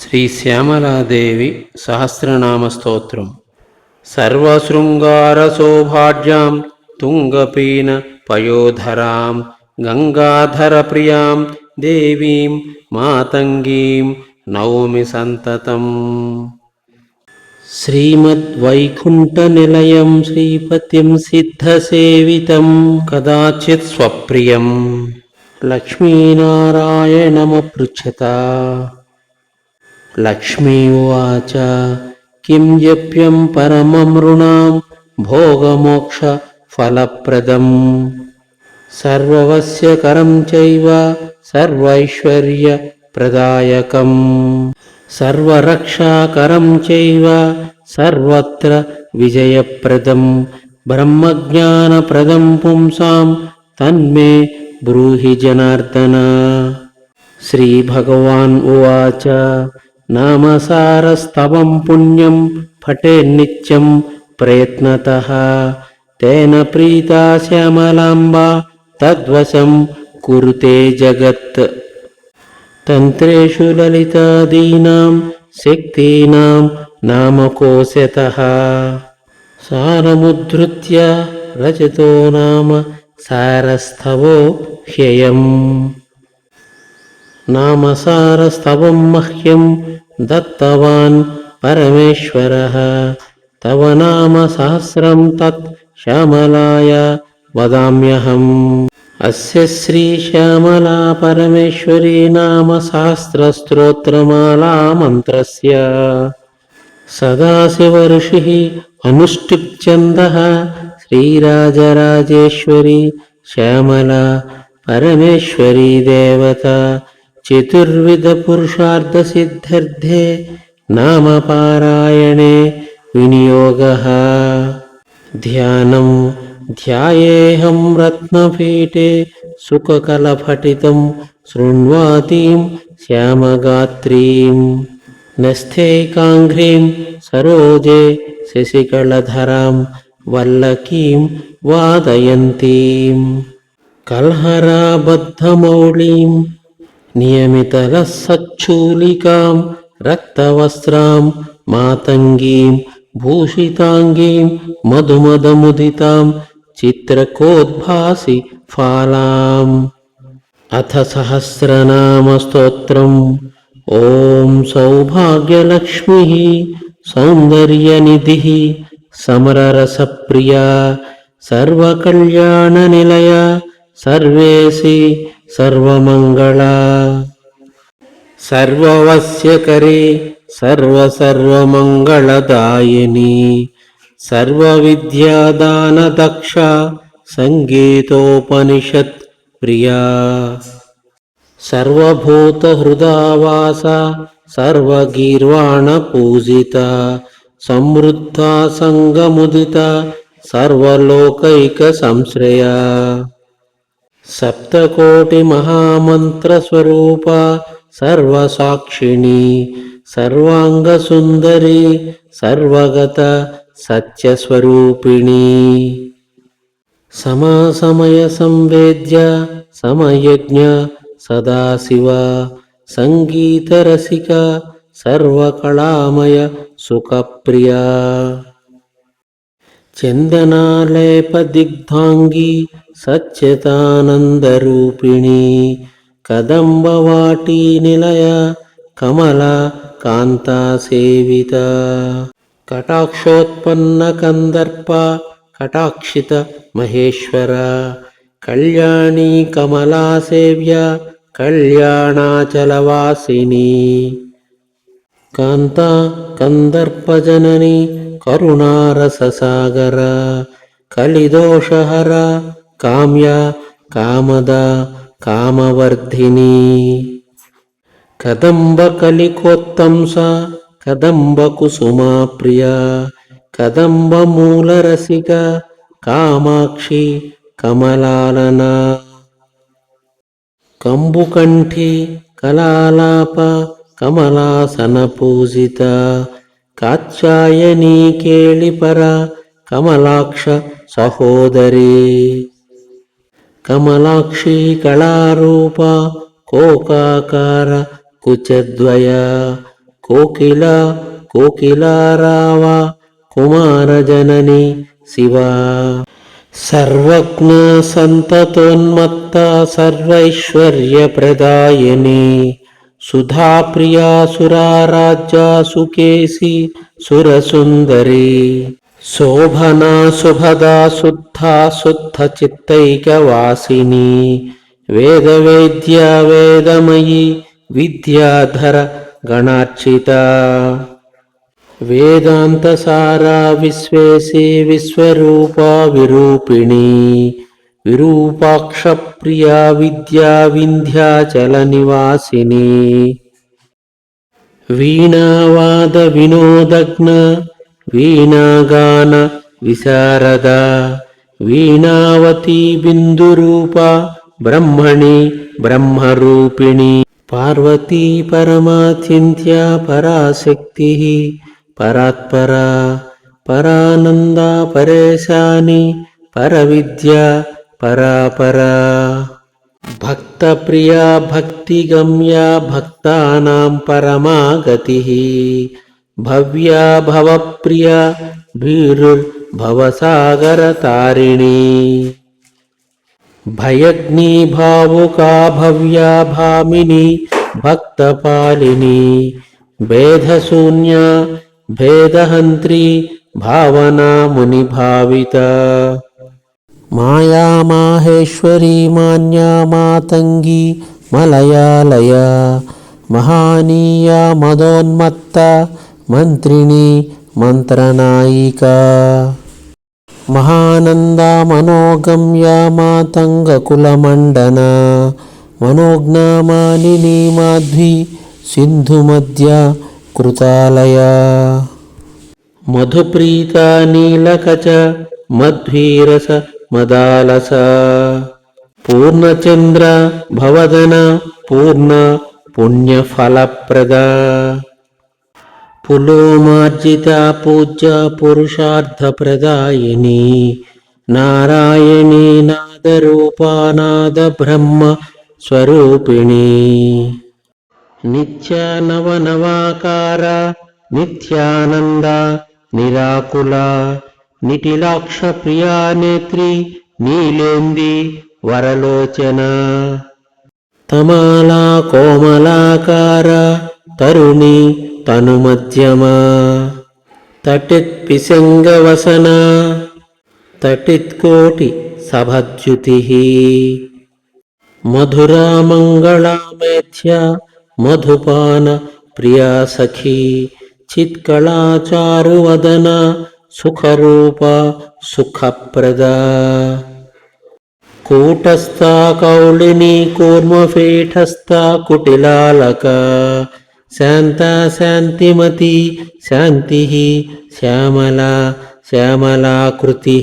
శ్రీ శ్యామలాదేవి సహస్రనామ స్తోత్రం. సర్వశృంగార సౌభాగ్యాం తుంగపీన పయోధరాం గంగాధర ప్రియాం దేవీం మాతంగీం నౌమి సంతతం. శ్రీమద్వైకుంఠ నిలయం శ్రీపతిం సిద్ధసేవితం కదాచిత్ స్వప్రియం లక్ష్మీనారాయణమపృచ్ఛత. లక్ష్మీ ఉవాచ కిం జప్యం పరమం ఋణాం భోగమోక్ష ఫలప్రదం సర్వవస్య కరం చైవ సర్వైశ్వర్య ప్రదాయకం సర్వరక్షాకరం చైవ సర్వత్ర విజయప్రదం బ్రహ్మజ్ఞానప్రదం పుంసాం తన్మే బ్రూహి జనార్దన. శ్రీభగవాన్ ఉవాచ నామసారస్తవం పుణ్యం పఠేన్నిత్యం ప్రయత్నతః తేన ప్రీతా శ్యామలాంబా తద్వశం కురుతే జగత్. తంత్రేషు లలితాదీనాం శక్తీనాం నామకోశతః సారముద్ధృత్య రచతో నామ సారస్తవో హ్యయం. నామసారస్తవం మహ్యం దత్తవాన్ పరమేశ్వరః తవ నామ సహస్రం తత్ శ్యామలాయ వదామ్యహం. అస్య శ్రీ శ్యామలా పరమేశ్వరీ నామ సహస్ర స్తోత్రమాలా మంత్రస్య సదాశివ ఋషిః అనుష్ఠుప్ ఛందః శ్రీరాజరాజేశ్వరి శ్యామలా పరమేశ్వరీ దేవత. చతుర్విధ పురుషార్థ సిద్ధ్యర్థే నామ పారాయణే వినియోగః. ధ్యానం ధ్యాయేహం రత్నపీఠే సుఖకలపఠితం శృణ్వాతీం శ్యామగాత్రీం నస్థైకాంఘ్రీం సరోజే శశికళధరాం వల్లకీం వాదయంతీం కల్హరాబద్ధమౌళీం నియమితలసచ్చూలికాం రక్తవస్త్రాం మాతంగీం భూషితాంగీం మధుమదముదితాం చిత్రకోద్భాసి ఫాలాం. అథ సహస్రనామ స్తోత్రం. ఓం సౌభాగ్యలక్ష్మిః సౌందర్యనిధిః సమరరసప్రియా సర్వకళ్యాణనిలయ సర్వేసి సర్వమంగళా సర్వవస్యకరీ సర్వసర్వమంగళదాయిని సర్వవిద్యాదానదక్ష సంగీతోపనిషత్ ప్రియా సర్వభూతహృదావాస సర్వగీర్వాణపూజిత సమృద్ధా సంగముదిత సర్వలోకైక సంశ్రయా సప్తకోటి మహామంత్రస్వరూప సర్వసాక్షిణి సర్వాంగసుందరి సర్వగత సత్యస్వరూపిణి సమాసమయ సంవేద్య సమయజ్ఞ సదాశివ సంగీతరసిక సర్వకళామయ సుఖప్రియా చందనాలేపదిగ్ధాంగి సచ్యతానందరూపిణి కదంబవాటీ నిలయ కమలా కాంతాసేవిత కటాక్షోత్పన్న కందర్ప కటాక్షిత మహేశ్వర కళ్యాణీ కమలాసేవ్య కళ్యాణాచలవాసిని కాంతా కందర్పజనని కరుణారససాగర కలిదోషహర కామ్య కామద కామవర్ధిని కదంబకలికోత్తంస కదంబకుసుమా ప్రియా కదంబమూలరసిక కామాక్షి కమలాలనా కంబుకంఠి కలాలాప కమలాసన పూజిత కాత్యాయనీ కేళిపర కమలాక్ష సహోదరి కమలాక్షి కళారూప కోకాకార కుచద్వయ కోకిలా కోకిలారావ కుమారజనని శివా. సర్వజ్ఞ సంతతోన్మత్త సర్వైశ్వర్యప్రదాయిని సుధాప్రియా సురారాజ్యా సుకేసి సురసుందరి శోభనా శుభదా శుద్ధా శుద్ధ చిత్తైకవాసిని వేదవేద్యా వేదమయీ విద్యాధర గణార్చిత వేదాంతసారా విశ్వేశే విశ్వరూపా విరూపిణి విరూపాక్ష ప్రియా విద్యా వింధ్యాచల నివాసిని వీణావాద వినోదగ్న వీణాగాన విశారద వీణావతి బిందురూప బ్రహ్మణి బ్రహ్మరూపిణి పార్వతీ పరమాచింత్య పరాశక్తి పరాత్పరా పరానందా పరేశాని పరవిద్యా పరాపరా భక్తప్రియా భక్తిగమ్యా భక్తానాం పరమాగతి భవ్యా భవప్రియా భీరుర్భవసాగరతారిణి భయగ్ని భావుకా భవ్యా భామిని భక్తపాలిని భేదశూన్య భేదహంత్రి భావనా మునిభావిత మాయా మాహేశ్వరీ మాన్యా మాతంగి మలయాలయ మహానీయా మదోన్మత్త మంత్రిణి మంత్రనాయికా మహానందా మనోగమ్యా మాతంగకులమండన మనోజ్ఞామాలిని మాధ్వి సింధుమధ్య కృతాలయ మధుప్రీత నీలకచ మధ్వీరస మదాలస పూర్ణచంద్ర భవదన పూర్ణ పుణ్యఫలప్రద పులోమార్జిత పూజ్య పురుషార్థప్రదాయిని నారాయణీ నాదరూపానాద బ్రహ్మ స్వరూపిణి నిత్య నవనవాకార నిత్యానంద నిరాకుల నిటిలాక్ష ప్రియా నేత్రి నీలేంది వరలోచన తమాలా కోమలాకార తరుణి తనుమధ్యమ తటిత్పిశంగవసన తటిత్కోటి సభద్యుతి మధురా మంగళామేధ్య మధుపాన ప్రియా సఖీ చిత్కళాచారువదన సుఖరూప సుఖప్రద కూటస్థా కౌళిని కూర్మపీఠస్థా కుటిలాలక శాంతా శాంతిమతి శాంతి శ్యామలా శ్యామలాకృతి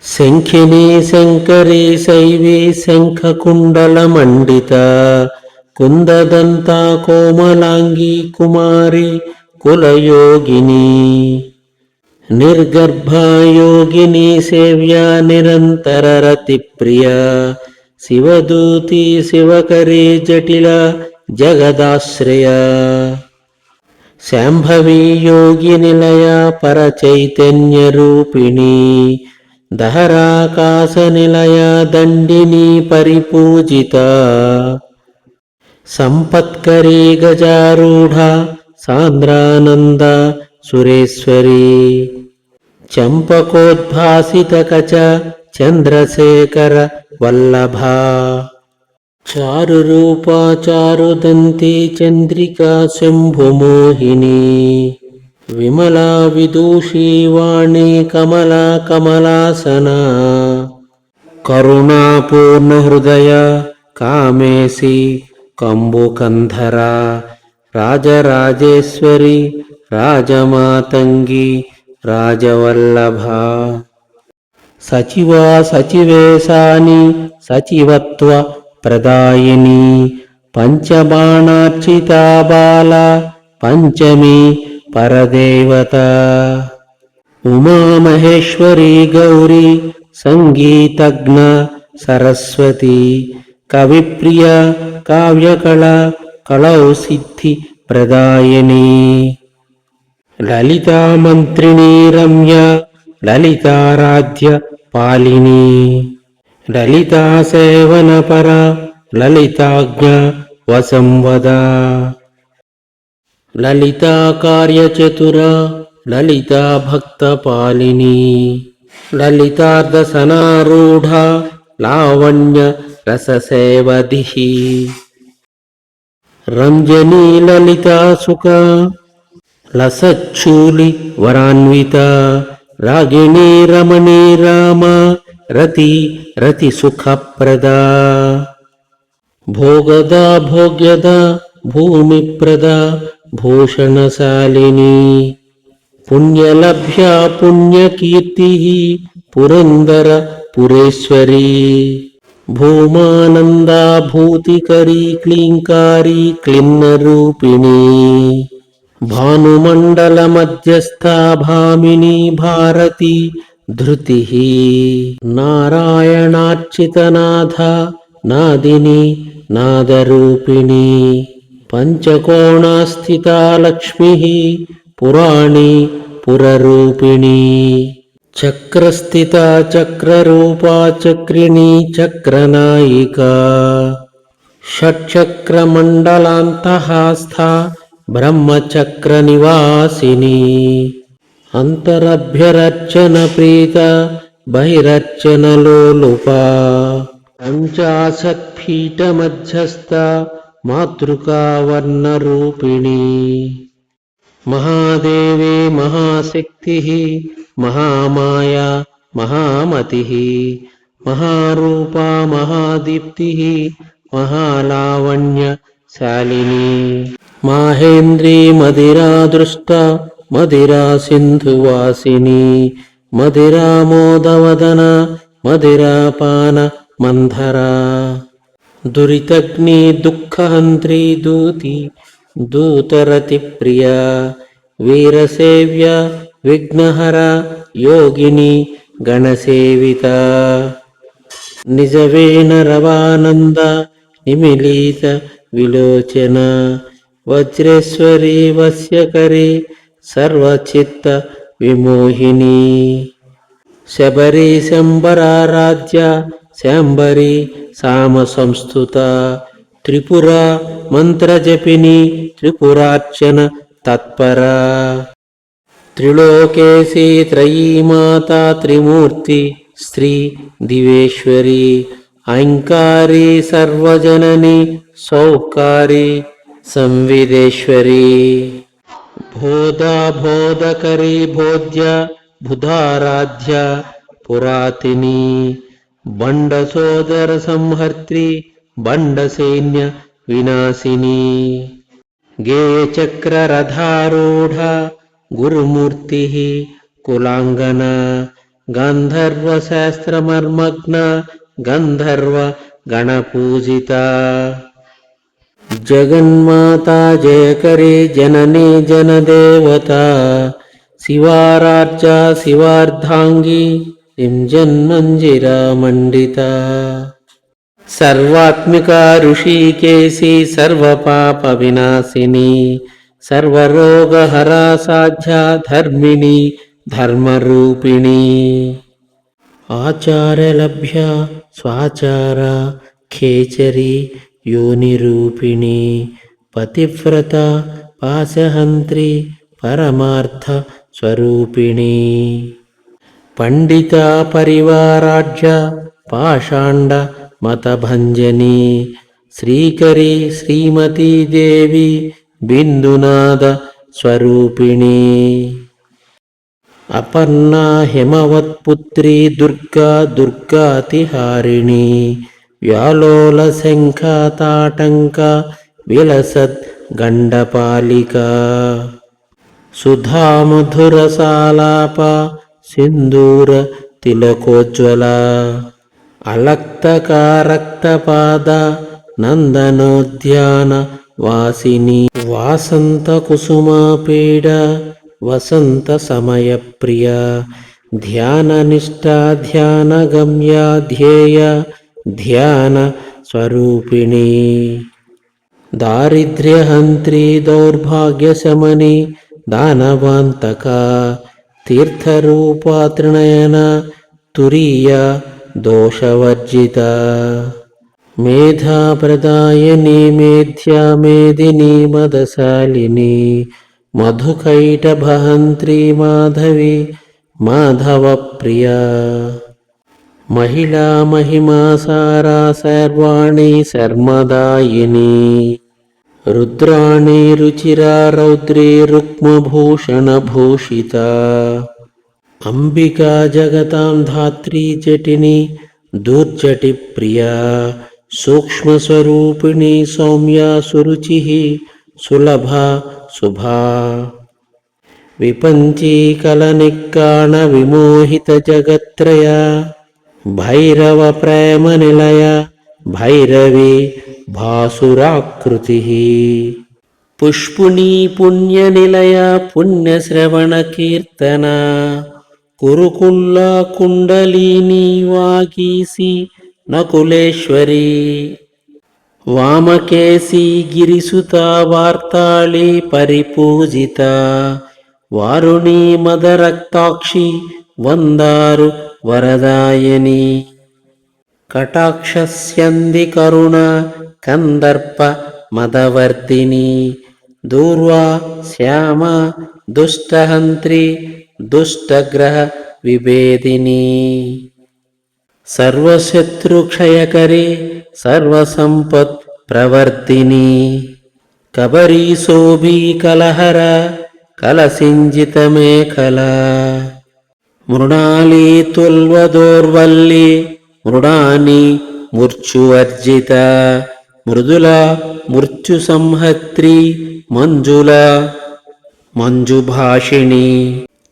శంఖిని శంకరీ శైవీ శంఖకుండలమండిత కుందదంతా కోమలాంగి కుమారి కులయోగిని నిర్గర్భా యోగిని సేవ్యా నిరంతర రతిప్రియా శివదూతి శివకరీ జటిల జగదాశ్రయ శాంభవీ యోగి నిలయ పరచైతన్యరూపిణి దహరాకాశ నిలయ దండిని పరిపూజిత సంపత్కరీ గజారూఢ సాంద్రానంద సురేశ్వరీ చంపకోద్భాసిత కచ చంద్రశేఖర వల్లభ చారురూపా చారుదంతి చంద్రికా శంభుమోహిని విమలా విదూషీ వాణి కమలా కమలాసన కరుణాపూర్ణ హృదయ కామేశి కంబుకంధర రాజరాజేశ్వరి రాజమాతంగి రాజవల్లభ సచివా సచివేశాని సచివత్వ ప్రదాయిని పంచబాణార్చితా బాల పంచమి పరదేవత ఉమామహేశ్వరీ గౌరీ సంగీతజ్ఞ సరస్వతి కవిప్రియ కావ్యకళ కళౌ సిద్ధి ప్రదాయిని లలితామంత్రిణీ రమ్య లలితారాధ్య పాలిని లలితా సేవనపర లలితాజ్ఞ వసంవద లలితా కార్యచతుర లలితా భక్తపాలిని లలితార్ధసనారూఢ లావణ్య రససేవదిః రంజనీ లలితా సుఖ లసచ్చూలి వరాన్విత రాగిణీ రమణీ రామ రతి రతి సుఖప్రదా భోగదా భోగ్యదా భూమిప్రదా భూషణశాలిని పుణ్యలభ్యా పుణ్యకీర్తి పురందర పురేశ్వరీ భూమానందా భూతికరీ క్లీంకారీ క్లిన్నరూపిణీ భానుమండల మధ్యస్థా భామిని భారతి ధృతి నారాయణార్చితనాథ నాదిని నాదరూపిణి పంచకోణస్థితా లక్ష్మి పురాణి పురరూపిణి చక్రస్థిత చక్రరూపా చక్రిణీ చక్రనాయికా షట్చక్రమండలాంతఃస్థా బ్రహ్మచక్ర నివాసిని అంతరభ్యరర్చన ప్రీత బహిరర్చన లోలుపా పంచాశత్పీఠమధ్యస్థ మాతృకా వర్ణరూపిణి మహాదేవే మహాశక్తి మహామాయా మహామతి మహారూపా మహాదీప్తి మహాలావణ్య శాలిని మాహేంద్రీ మదిరాదృష్ట మదిరా సింధువాసిని మదిరామోదవదన మదిరాపాన మంధరా దురితగ్ని దుఃఖహంత్రీ దూతి దూతరతి ప్రియ వీరసేవ్య విఘ్నహర యోగిని గణసేవిత నిజవేన రవానంద నిమిలిత విలోచన వజ్రేశ్వరీ వశ్యకరీ సర్వచిత్త విమోహిని శబరీ శంబరారాధ్య శాంబరీ సామ సంస్థుత త్రిపుర మంత్రజపిని త్రిపురార్చన తత్పర త్రిలోకేశీ త్రయీ మాతా త్రిమూర్తి స్త్రీ దివేశ్వరి ఐంకారీ సర్వజనని సౌకారి సంవిదేశ్వరి బోధా బోధకరీ బోధ్య బుధారాధ్య పురాతిని బండ సోదర సంహర్త్రి బండ సైన్య వినాశిని గేయచక్ర రథారూఢ గురుమూర్తి కులాంగన గంధర్వ శాస్త్రమర్మగ్న గంధర్వ గణపూజిత జగన్మాతా జయకరీ జననీ జనదేవత శివారార్చ శివార్ధాంగి జన్మంజిరా మండిత సర్వాత్మిక ఋషికేశి సర్వపాప వినాశిని సర్వరోగహరా సాధ్య ధర్మిణి ధర్మరూపిణి ఆచార్యలభ్య స్వాచార ఖేచరి యోనిరూపిణి పతివ్రత పాశహంత్రి పరమార్థ స్వరూపిణి పండిత పరివారాఢ్య పాషాండ మతభంజని శ్రీకరి శ్రీమతీ దేవి బిందునాద స్వరూపిణి అపర్ణా హిమవత్పుత్రీ దుర్గా దుర్గాతిహారిణి వ్యాలోల శంఖతాటంక విలసత్ గండపాలిక సుధామధురసాలాప సింధూర తిలకోజ్వల అలక్తకారక్తపాద నందనోద్యాన వాసిని వాసంత కుసుమాపీడ వసంత సమయ ప్రియ ధ్యాన నిష్ఠా ధ్యాన గమ్య ధ్యేయ ధ్యాన స్వరూపిణి దారిద్ర్యహంత్రి దౌర్భాగ్యశమని దానవాంతక తీర్థరూపా త్రినయన తురీయ దోషవర్జిత మేధాప్రదాయని మేధ్యా మేదిని మదశాలిని మధుకైటభహంత్రి మాధవి మాధవప్రియా మహిళా మహిమా సారా సర్వాణి శర్మదాయిని రుద్రాణి రుచిరా రౌద్రీ రుక్మభూషణభూషిత అంబికా జగతాం ధాత్రీ జటిని దూర్జటి ప్రియా సూక్ష్మస్వరూపిణి సౌమ్యా సురుచి సులభ శుభా విపంచీకలనిక్కాణ విమోహిత జగత్రయ భైరవ ప్రేమ నిలయ భైరవి భాసురాకృతి పుష్పుణీ పుణ్యనిలయ పుణ్యశ్రవణ కీర్తన కురుకుల్లా కుండలిని వాగీసి నకులేశ్వరి వామకేశీ గిరిసుత వార్తాళి పరిపూజిత వారుణీ మదరక్తాక్షి వందారు వరదాయని కటాక్షస్యంది కరుణ కందర్ప మదవర్తిని దూర్వా శ్యామ దుష్టహంత్రి దుష్టగ్రహ విభేదిని సర్వశత్రుక్షయకరి సర్వసంపత్ ప్రవర్తిని కబరీ శోభీ కలహర కలసింజిత మేఖల మృణాళీ తుల్వదోర్వల్లి మృడాని మూర్ఛువర్జిత మృదుల మృత్యు సంహత్రి మంజుల మంజుభాషిణి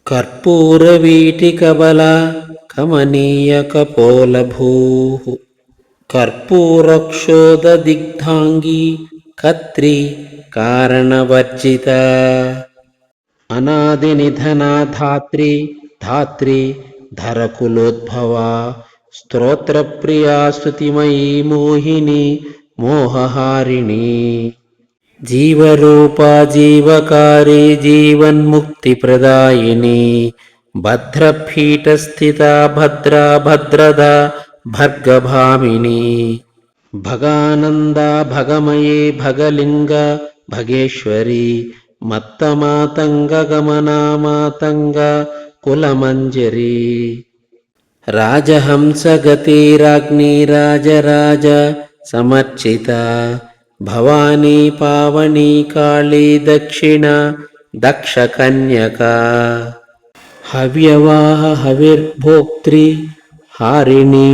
కర్పూర వీటికబల కమనీయ కపోలభూ కర్పూరక్షోద దిగ్ధాంగి కత్రి కారణవర్జిత అనాది నిధన ధాత్రి ధాత్రి ధరకులోద్భవ స్తోత్రప్రియా స్తుతిమయీ మోహిని మోహహారిణి జీవరూపా జీవకారి జీవన్ముక్తిప్రదాయిని భద్రపీఠస్థితా భద్రా భద్రద భర్గభామిని భగానంద భగమయే భగలింగ భగేశ్వరి మత్తమాతంగ గమనా మాతంగ కులమంజరి రాజహంసగతిరాజ్ఞి రాజరాజ సమర్చిత భవానీ పావని కాళీ దక్షిణ దక్షకన్యక హవ్యవాహ హవిర్భోక్త్రి హారిణి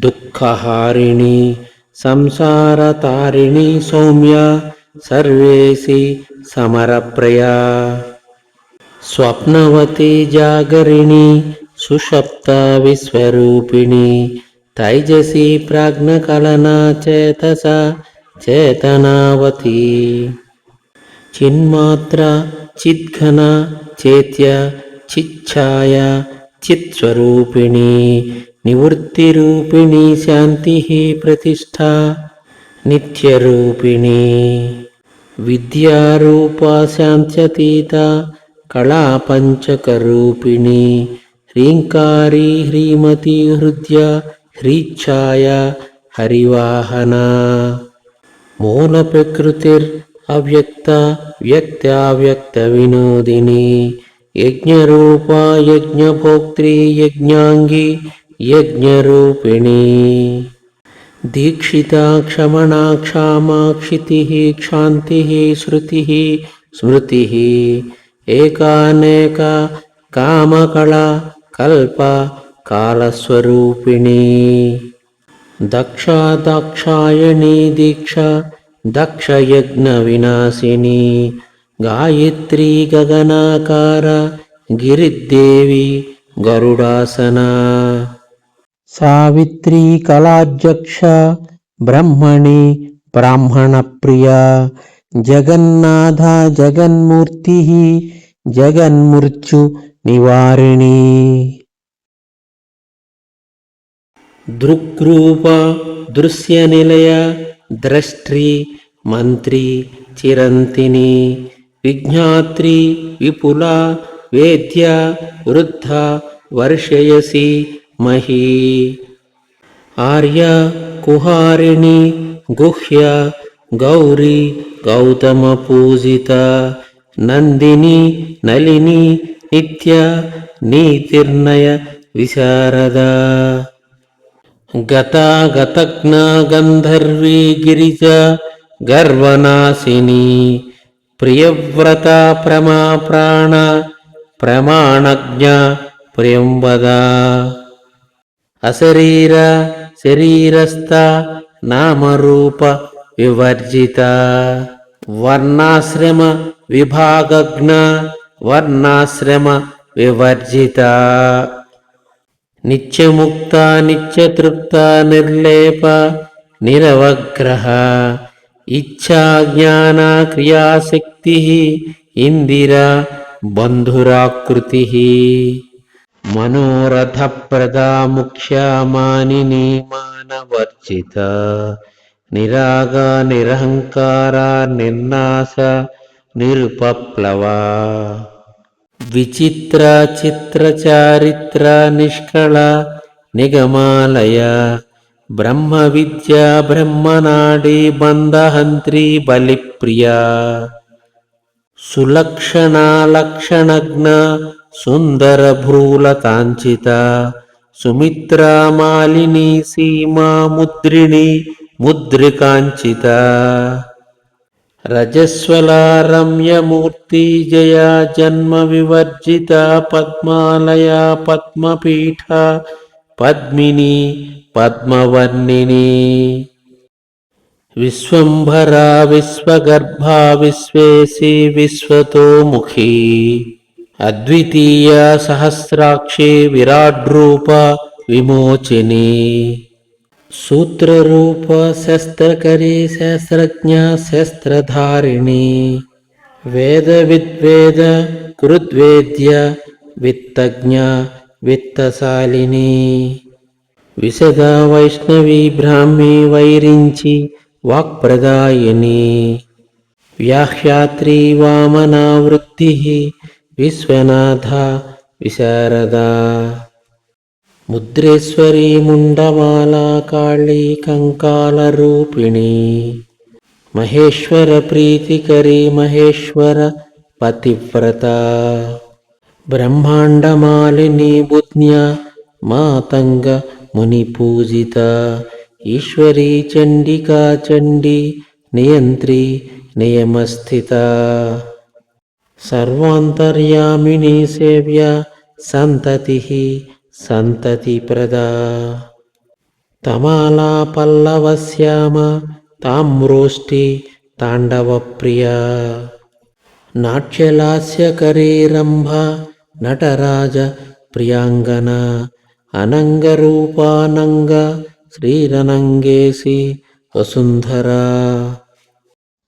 దుఃఖహారిణి సంసారతారిణి సౌమ్య సర్వేసి సమరప్రయా స్వప్నవతి జాగరిణి సుషప్త విశ్వరూపిణి తైజసి ప్రాజ్ఞకలనా చేతస చేతనావతి చిన్మాత్ర చిద్ఘన చేత్య చిచ్ఛాయ చిత్స్వరూపిణి నివృత్తిరూపిణి శాంతి ప్రతిష్ఠా నిత్యరూపిణి విద్యారూపా శాంత్యతీత కళాపంచకరూపిణి హ్రీంకారీ హ్రీమతి హృద్య హ్రీచ్ఛాయ హరివాహన మూల ప్రకృతిర్ అవ్యక్త వ్యక్తావ్యక్త వినోదిని యజ్ఞరూపా యజ్ఞభోక్త్రి యజ్ఞాంగి యజ్ఞరూపిణి దీక్షితా క్షమణా క్షామాక్షితి క్షాంతి శృతి స్మృతి ఏకానేక కామకళా కల్ప కాలస్వరూపిణి దక్షా దాక్షాయణీ దీక్ష దక్షయజ్ఞ వినాశిని గాయత్రీ గగనాకార గిరిదేవి గరుడాసన సావిత్రీ కళాధ్యక్ష బ్రహ్మణి బ్రాహ్మణప్రియా జగన్నాథ జగన్మూర్తి జగన్మృత్యు నివారిణి దృగ్రూప దృశ్యనిలయ ద్రష్ట్రి మంత్రి చిరంతిని విజ్ఞాత్రి విపుల వేద్య వృద్ధ వర్షయసి మహీ ఆర్య కుహారిణి గుహ్య గౌరీ గౌతమ పూజిత నందిని నళిని నిత్య నీతిర్నయ విశారద గతజ్ఞ గంధర్వీ గిరిజ గర్వనాశిని ప్రియవ్రత ప్రాణ ప్రమాణజ్ఞ ప్రియంవద అశరీర శరీరస్థ నామరూప వివర్జిత వర్ణాశ్రమ విభాగజ్ఞ వర్ణాశ్రమ వివర్జిత నిత్యముక్త నిత్యతృప్త నిర్లేప నిరవగ్రహ ఇచ్ఛా జ్ఞాన క్రియాశక్తి ఇందిర బంధురాకృతి మనోరథప్రదా ముఖ్య మానిని మానవర్జిత నిరాగ నిరహంకార నిర్నాశ నిరుపప్లవ విచిత్ర చిత్ర చారిత్ర నిష్కళ నిగమాలయ బ్రహ్మ విద్య బ్రహ్మనాడి బంధహంత్రి బలిప్రియ సులక్షణ లక్షణజ్ఞ సుందర భ్రూలకాంచిత సుమిత్రా మాలిని సీమా ముద్రిణి ముద్రికాంచిత రజస్వల రమ్యమూర్తి జయ జన్మ వివర్జిత పద్మాలయ పద్మపీఠ పద్మిని పద్మవర్ణిని విశ్వంభర విశ్వగర్భ విశ్వేసి విశ్వతోముఖి అద్వితీయ సహస్రాక్షి విరాడ్రూప విమోచిని సూత్రరూప శస్త్రకరీ శస్త్రజ్ఞ శస్త్రధారిణి వేద విద్వేద కృద్వేద్య విత్తజ్ఞ విత్తశాలిని విశద వైష్ణవి బ్రాహ్మి వైరించి వాక్ప్రదాయిని వ్యాహ్యాత్రి వామనా వృత్తి విశ్వనాథ విశారద ముద్రేశ్వరి ముండమాలా కాళీ కంకాలరూపిణి మహేశ్వర ప్రీతికరి మహేశ్వర పతివ్రత బ్రహ్మాండమాలిని బుధ్న్య మాతంగ ముని పూజిత ఈశ్వరీ చండికా చండీ నియంత్రి నియమస్థిత సర్వాంతర్యామిని సేవ్య సంతతి సంతతిప్రదా తమాలా పల్లవశ్యామ తామ్రోష్టి తాండవప్రియా నాట్యలాస్యకరీ రంభ నటరాజ ప్రియాంగన అనంగరూపానంగ శ్రీరనంగేసి వసుంధరా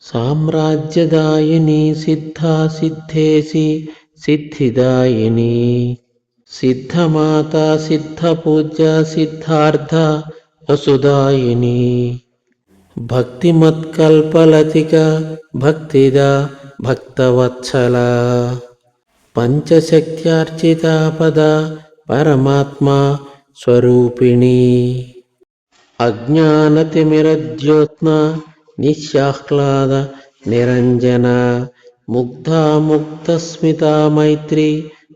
సామ్రాజ్యదాయిని సిద్ధా సిద్ధేసి సిద్ధిదాయిని సిద్ధమాత సిద్ధపూజ్య సిద్ధార్థ వసుదాయిని భక్తిమత్కల్పలతిక భక్తిద భక్తవత్సల పంచశక్త్యార్చిత పద పరమాత్మా స్వరూపిణి అజ్ఞానతిమిరజ్యోత్స్న నిశ్యాహ్లాద నిరంజన ముగ్ధా ముగ్ధస్మితా మైత్రి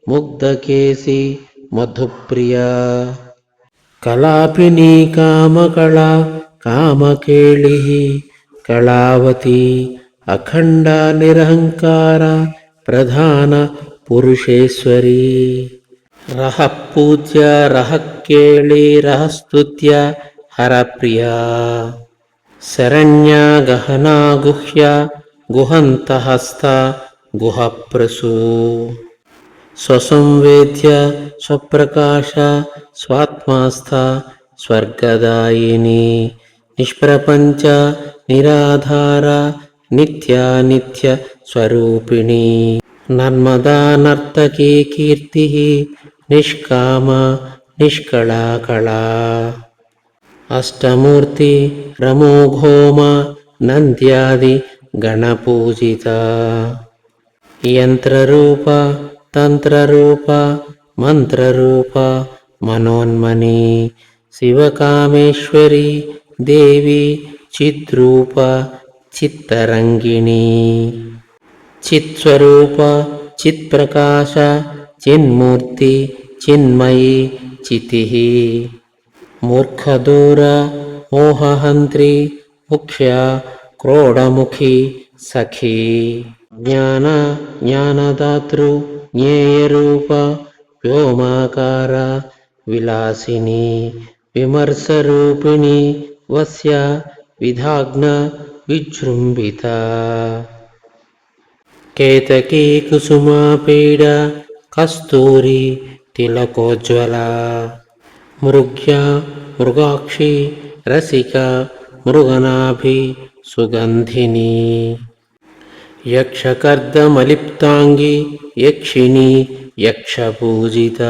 ముగ్ధకేసి మధుప్రియా కళాపిని కామకళా కామకేళి కళావతి అఖండ నిరహంకార ప్రధాన పురుషేశ్వరి రహ పూజ్య రహ కేళి రహస్తుత్య హరప్రియా శరణ్య గహనా గుహ్య గుహంతహస్థ గుహప్రసూ స్వసంవేద్య స్వప్రకాశ స్వాత్మాస్థ స్వర్గదాయిని నిష్ప్రపంచ నిరాధార నిత్యానిత్య స్వరూపిణి నర్మదా నర్తకీ కీర్తి నిష్కామ నిష్కళా కళా అష్టమూర్తి రమో ఘోమ నంద్యాది గణపూజిత. యంత్రరూప తంత్రరూప మంత్రరూప మనోన్మణి శివకామేశ్వరి దేవి చిద్రూప చిత్తరంగిణి. చిత్స్వరూప చిత్ప్రకాశ చిన్మూర్తి చిన్మయి చితిః. మూర్ఖదూర మోహహంత్రి ముఖ్య క్రోడముఖి సఖీ. జ్ఞాన జ్ఞానదాతృ జ్ఞేయరూప వ్యోమాకార విలాసిని విమర్శరూపిణి వస్య విధాగ్న విజృంభిత. కేతకీ కుసుమాపీడ కస్తూరి తిలకోజ్వల మృగ్య మృగాక్షి రసిక మృగనాభి సుగంధిని. యక్షకర్దమలిప్తాంగి యక్షిణి యక్షపూజిత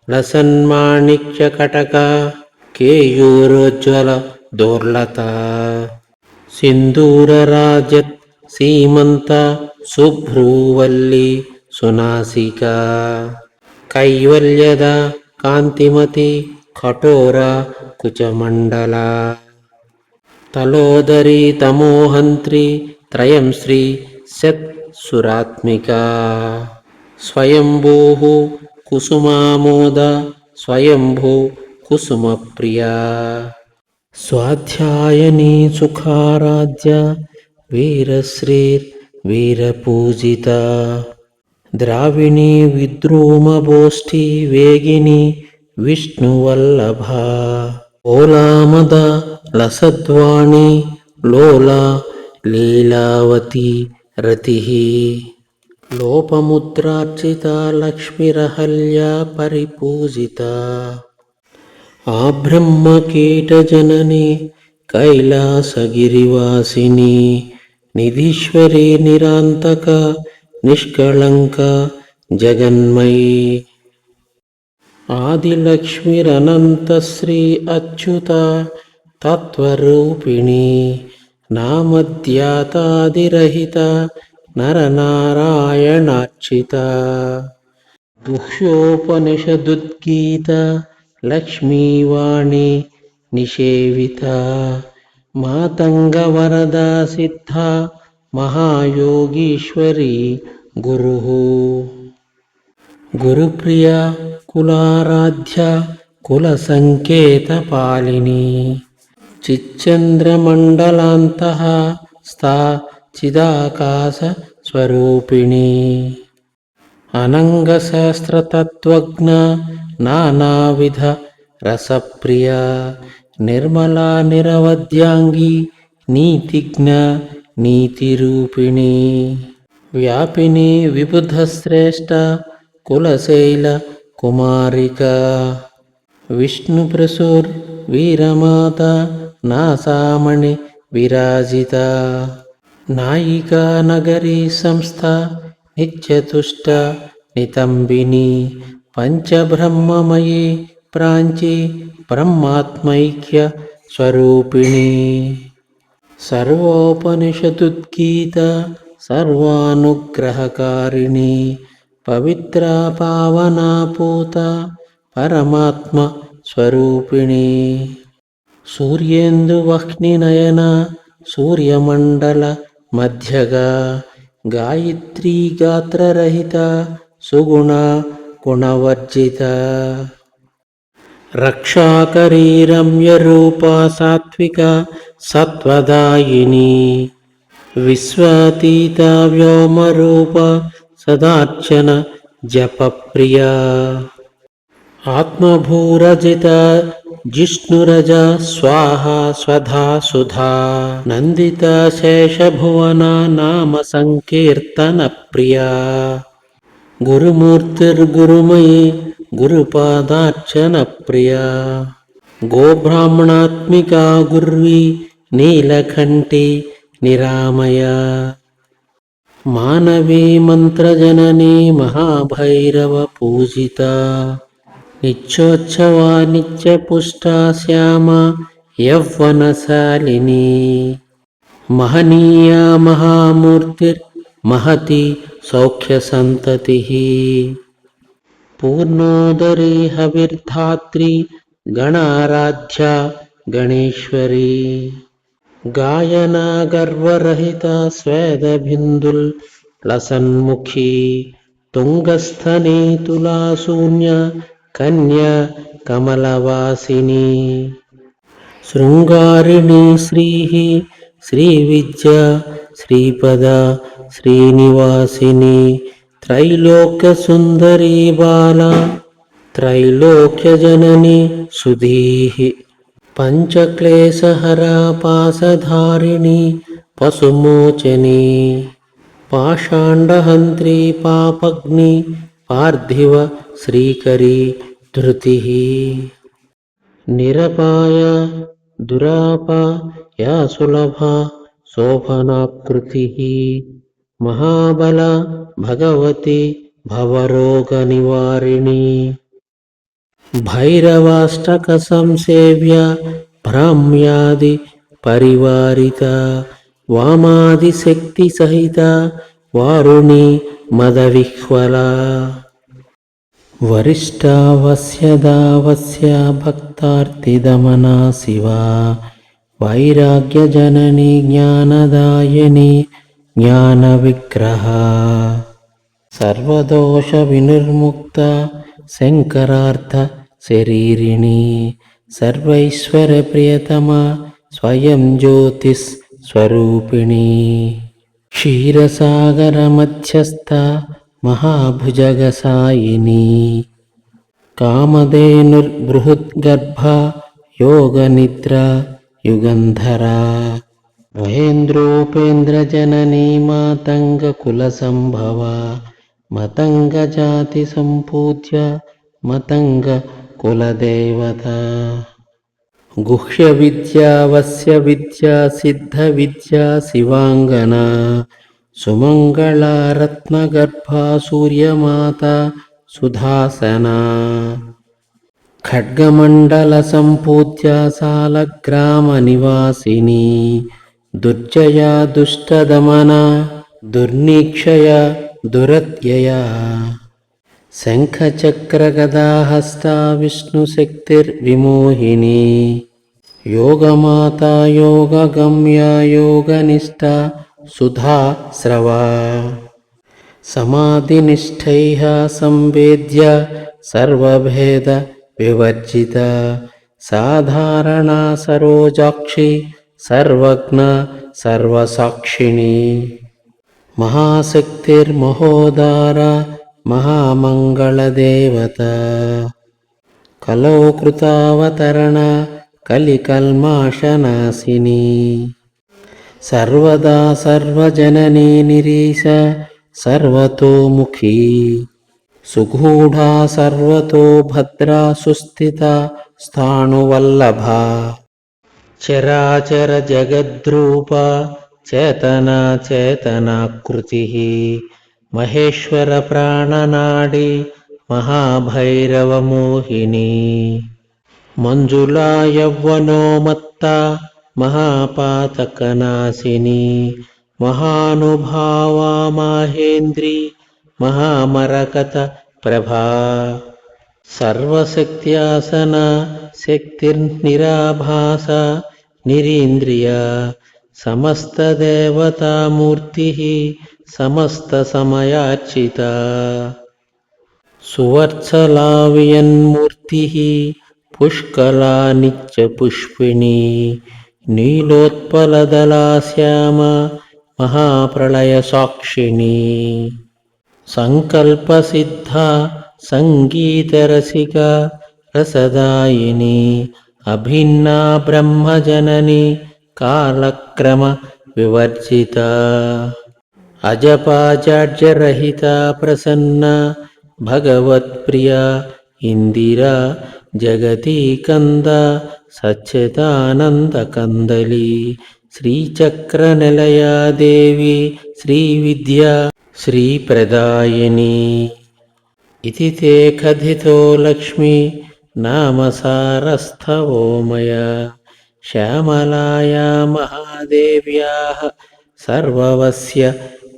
లసన్మాణిక్యకటక కేయూరోజ్వల దోర్లత. సింధూరరాజత్ సీమంత శుభ్రూవల్లి సునాసిక కైవల్యద కాంతిమతి కఠోర కుచమండల. తలోదరి తమోహంత్రి త్రయం శ్రీ సత్ సురాత్మిక. స్వయంభూ కుసుమామోద స్వయంభూ కుసుమప్రియ. స్వాధ్యాయని సుఖారాధ్య వీరశ్రీర్ వీరపూజిత. ద్రావిణి విద్రూమభోష్ఠి వేగిని విష్ణువల్లభ. ఓలామద లసద్వాణి లోలా లీలావతి రతిః. లోపముద్రార్చిత లక్ష్మీరహల్య పరిపూజిత. ఆబ్రహ్మకీటజనని కైలాసగిరివాసిని నిధీశ్వరి నిరాంతక నిష్కళంక జగన్మయీ. ఆదిలక్ష్మిరనంతశ్రీ అచ్యుత తత్వరూపిణి నామధ్యాతాదిరహిత నరనారాయణార్చిత. గుహ్యోపనిషదుద్గీత లక్ష్మీవాణి నిషేవిత. మాతంగవరదా సిద్ధ మహాయోగీశ్వరి గురుః. గురుప్రియ కులారాధ్య కులసంకేతపాలిని చిచ్చంద్రమండలాంతః స్థా చిదాకాశ స్వరూపిణి. అనంగశాస్త్రతత్వజ్ఞ నానావిధ రసప్రియ నిర్మలా నిరవధ్యాంగి నీతిజ్ఞ నీతిరూపిణి. వ్యాపిని విబుధశ్రేష్ఠ కులశైల కుమారిక. విష్ణుప్రసూర్ వీరమాత నాసామణి విరాజిత. నాయికా నగరీ సంస్థ నిత్యతుష్ట నితంబిని. పంచబ్రహ్మమయీ ప్రాంచి బ్రహ్మాత్మైక్య స్వరూపిణి. సర్వోపనిషదుద్గీత సర్వానుగ్రహకారిణి పవిత్రా పావనా పూత పరమాత్మ స్వరూపిణి. సూర్యేందువహ్నినయన సూర్యమండల మధ్యగా గాయత్రీ గాత్రరహిత సుగుణ గుణవర్జిత. రక్షాకరీ రమ్యరూప సాత్విక సత్వదాయిని. విశ్వాతీత వ్యోమరూప సదార్చన జపప్రియ. ఆత్మభూరజిత జిష్ణురజ స్వాహా స్వధా సుధా. నందిత శేషభువన నామ సంకీర్తన ప్రియ. గురుమూర్తిర్గురుమయీ గురుపాదార్చన ప్రియ. గోబ్రాహ్మణాత్మికా గుర్వీ నీలకంఠి నిరామయ. మానవీ మంత్రజననీ మహాభైరవ పూజిత. నిత్యోత్సవా నిత్యపుష్టా శ్యామ యౌవనశాలిని. మహనీయా మహామూర్తిర్మహతి సౌఖ్యసంతతిః. పూర్ణోదరీ హవిర్ధాత్రి గణారాధ్య గణేశ్వరీ. గాయనా గర్వరహిత స్వేదబిందుల్ లసన్ముఖీ. తుంగస్థనే తులాశూన్య కన్యా కమలవాసిని. శృంగారిణి శ్రీః శ్రీవిద్యా శ్రీపద శ్రీనివాసిని. త్రైలోక్యసుందరీ బాలా త్రైలోక్యజనని సుధీః. పంచక్లేశహరా పాశధారిణి పశుమోచని. పాషాండహంత్రీ పాపగ్ని పార్థివ శ్రీకరీ ధృతిః. నిరపాయ దురాపాయ సులభా శోభనాకృతిః. మహాబల భగవతి భవరోగనివారిణి. భైరవాష్టక సంసేవ్య భ్రామ్యాది పరివారిత. వామాదిశక్తి సహిత వారుణి మదవిహ్వల. వరిష్టావస్యదావస్య భక్తార్తిదమనా శివా. వైరాగ్యజనని జ్ఞానదాయిని జ్ఞానవిగ్రహ. సర్వదోష వినిర్ముక్త శంకరార్థ శరీరిణి. సర్వైశ్వర్యప్రియతమ స్వయం జ్యోతిస్ స్వరూపిణి. క్షీరసాగరమధ్యస్థ మహాభుజగసాయిని. కామధేనుర్బృహద్గర్భ యోగనిద్ర యుగంధరా. మహేంద్రోపేంద్రజననీ మాతంగకులసంభవ. మతంగజాతి సంపూజ్య మతంగ కులదేవత. గుహ్య విద్యా వస్య విద్యా సిద్ధ విద్యా శివాంగనా. సుమంగళ రత్నగర్భా సూర్యమాత సుధాసనా. ఖడ్గమండల సంపూజ్య సాలగ్రామ నివాసిని. దుర్జయ దుష్టదమన దుర్నిక్షయ దురత్యయ. శంఖచక్రగదాహస్త విష్ణుశక్తిర్విమోహిని. యోగమాతా యోగగమ్యా యోగనిష్ట సుధా స్రవా. సమాధినిష్ఠైః సంవేద్య సర్వభేద వివర్జిత. సాధారణా సరోజాక్షి సర్వజ్ఞ సర్వసాక్షిణి. మహాశక్తిర్మహోదార మహామంగళదేవత. కలౌ కృతావతరణ కలికల్మాషనాశిని. సర్వదా సర్వజననీ నిరీశ సర్వతోముఖీ. సుగూఢా సర్వతో భద్రా సుస్థిత స్థాణువల్లభా. చరాచర జగద్రూప చేతనా చేతనాకృతిః. మహేశ్వర ప్రాణనాడి మహాభైరవమోహిని. మంజులా యవ్వనోమత్త మహాపాతకనాశిని. మహానుభావా మాహేంద్రి మహామరకత ప్రభా. సర్వశక్త్యాసన శక్తిర్నిరాభాస నిరీంద్రియ. సమస్తదేవతామూర్తిః సమస్తసమయార్చిత. సువర్చలావియన్మూర్తిః పుష్కలా నిత్యపుష్పిణీ. నీలోత్పలదలా శ్యామ మహాప్రళయసాక్షిణీ. సంకల్పసిద్ధ సంగీతరసిక రసదాయిని. అభిన్నా బ్రహ్మజనని కాలక్రమ వివర్జిత. అజపాజాడ్యరహిత ప్రసన్న భగవత్ప్రియ. ఇందిరా జగతీకంద సచ్చిదానందకందలి. శ్రీచక్రనిలయా దేవి శ్రీవిద్యా శ్రీప్రదాయిని. ఇతి తే కథితో లక్ష్మీ నామసారస్థవో మయా. श्यामलाया महादेव्याः सर्ववस्य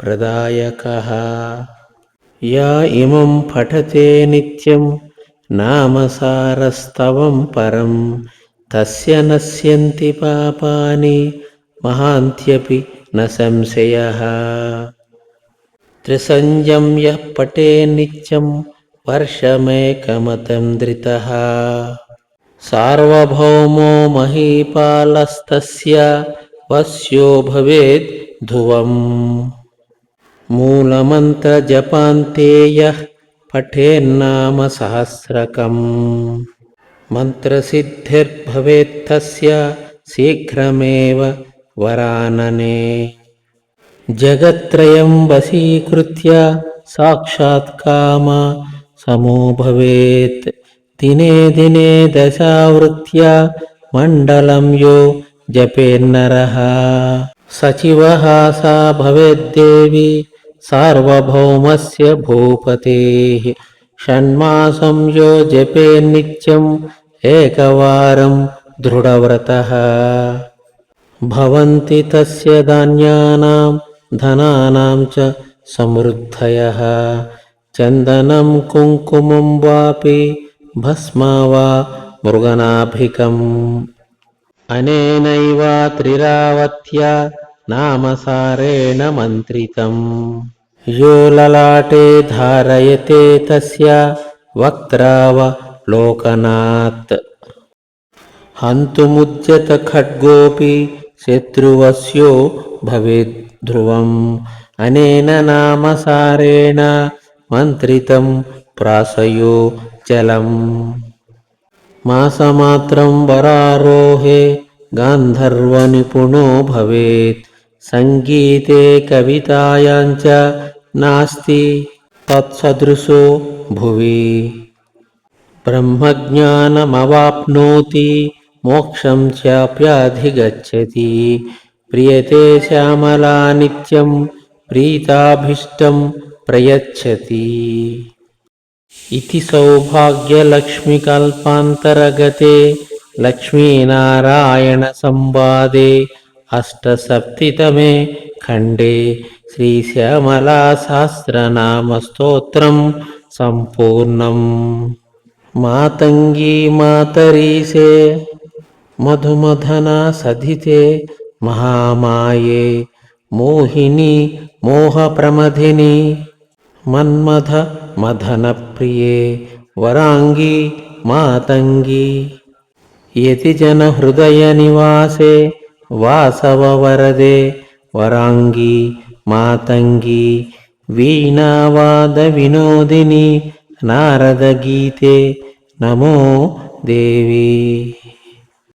प्रदायकः या इमं पठते नित्यं नामसारस्तवं परं तस्य नश्यन्ति पापानि महान्त्यपि न संशयः त्रिसंज्ञं यः पठे नित्यं वर्षमेकमतन्द्रितः सार्वभौमो महीपालस्तस्य वश्यो भवेत् ध्रुवम् मूलमन्त्रजपान्ते यः पठेन्नाम सहस्रकम् मन्त्रसिद्धिर्भवेत्तस्य शीघ्रमेव वरानने जगत्त्रयं वशीकृत्य साक्षात् काम समो भवेत् दिने दिने दशावृत्य मण्डलं यो जपेन्नरः सचिवः सा भवेद्देवी सार्वभौमस्य भूपतेः षण्मासं यो जपेन्नित्यम् एकवारं दृढव्रतः भवन्ति तस्य धान्यानां धनानां च समृद्धयः चन्दनं कुङ्कुमं वापि भस्मा वा मृगनाभिकम् अनेनैव त्रिरावत्या नामसारेण मन्त्रितम् यो ललाटे धारयते तस्य वक्त्रावलोकनात् हन्तुमुद्यत खड्गोऽपि शत्रुवस्यो भवेत् ध्रुवम् अनेन नामसारेण मन्त्रितं प्रासयो जलम् मासमात्रं वरारोहे गान्धर्वनिपुणो भवेत् सङ्गीते कवितायां च नास्ति तत्सदृशो भुवि ब्रह्मज्ञानमवाप्नोति मोक्षं चाप्याधिगच्छति प्रियते श्यामला नित्यं प्रीताभीष्टं प्रयच्छति इति सौभाग्यलक्ष्मीकल्पान्तर्गते लक्ष्मीनारायणसंवादे अष्टसप्ततितमे खण्डे श्रीश्यामलासहस्रनामस्तोत्रं सम्पूर्णम् मातङ्गी मातरीसे मधुमथना सधिते महामाये मोहिनी मोहप्रमथिनी मन्मथ मदनप्रिये वराङ्गी मातङ्गी यतिजनहृदयनिवासे वासववरदे वराङ्गी मातङ्गी वीणावादविनोदिनी नारदगीते नमो देवी।